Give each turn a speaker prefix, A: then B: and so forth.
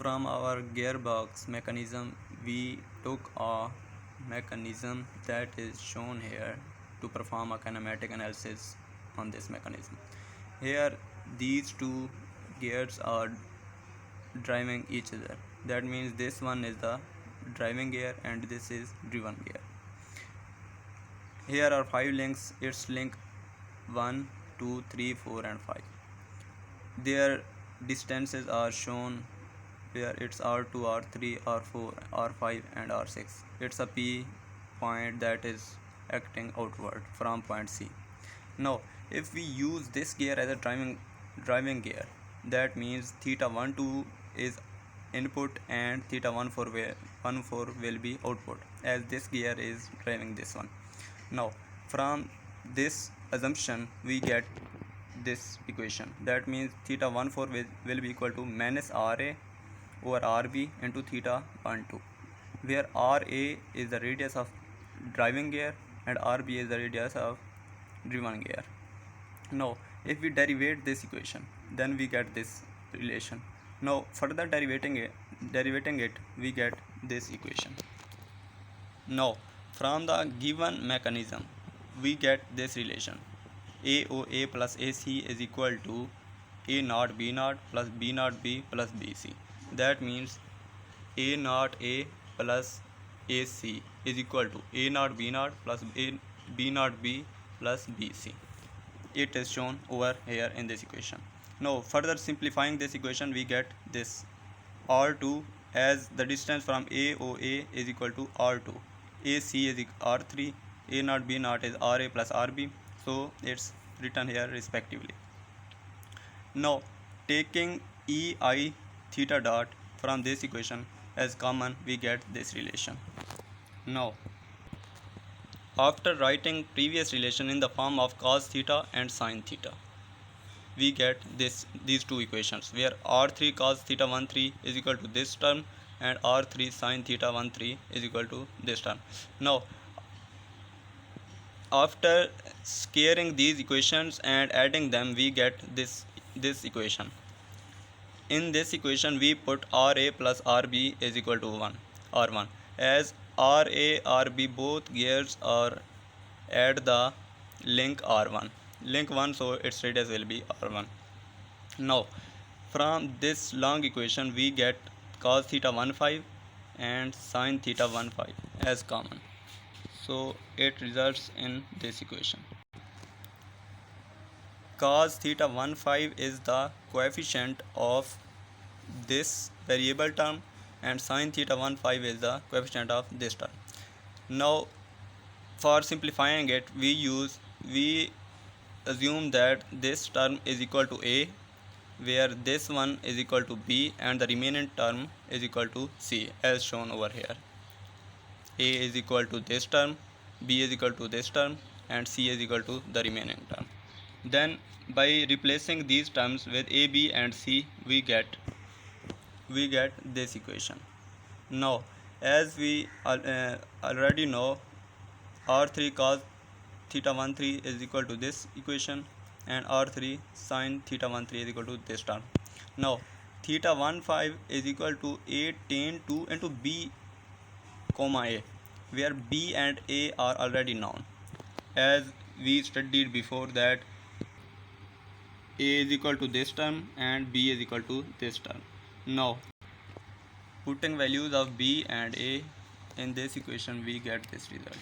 A: From our gearbox mechanism, we took a mechanism that is shown here to perform a kinematic analysis on this mechanism. Here, these two gears are driving each other. That means this one is the driving gear and this is driven gear. Here are 5 links. It's link 1, 2, 3, 4 and 5. Their distances are shown where it's R2, R3, R4, R5 and R6. It's a P point that is acting outward from point C. Now if we use this gear as a driving gear, that means theta 1 2 is input and theta 1 4 will be output, as this gear is driving this one. Now from this assumption we get this equation, that means theta 1 4 will be equal to minus RA over RB into theta 1 2, where RA is the radius of driving gear and RB is the radius of driven gear. Now if we derivate this equation, then we get this relation. Now further derivating it we get this equation. Now from the given mechanism we get this relation: AOA plus AC is equal to A naught B naught plus B naught B plus BC. That means A naught A plus AC is equal to A naught B naught plus B naught B plus BC. It is shown over here in this equation. Now further simplifying this equation, we get this R2 as the distance from AOA is equal to R2, AC is R3, A naught B naught is RA plus RB, so it's written here respectively. Now taking EI theta dot from this equation as common, we get this relation. Now after writing previous relation in the form of cos theta and sin theta, we get these two equations, where R3 cos theta 1 3 is equal to this term and R3 sin theta 1 3 is equal to this term. Now after squaring these equations and adding them, we get this equation. In this equation we put RA plus RB is equal to R1, as RA RB both gears are at the link link 1, so its radius will be R1. Now from this long equation we get cos theta 1 5 and sin theta 1 5 as common, so it results in this equation. Cos theta 1 5 is the coefficient of this variable term and sin theta 1 5 is the coefficient of this term. Now for simplifying it, we assume that this term is equal to A, where this one is equal to B and the remaining term is equal to C, as shown over here. A is equal to this term, B is equal to this term and C is equal to the remaining term. Then by replacing these terms with A, B and C, we get this equation. Now as we already know, R3 cos theta 1 3 is equal to this equation and R3 sin theta 1 3 is equal to this term. Now theta 1 5 is equal to A tan 2 into B comma A, where B and A are already known, as we studied before that A is equal to this term and B is equal to this term. Now putting values of B and A in this equation, we get this result.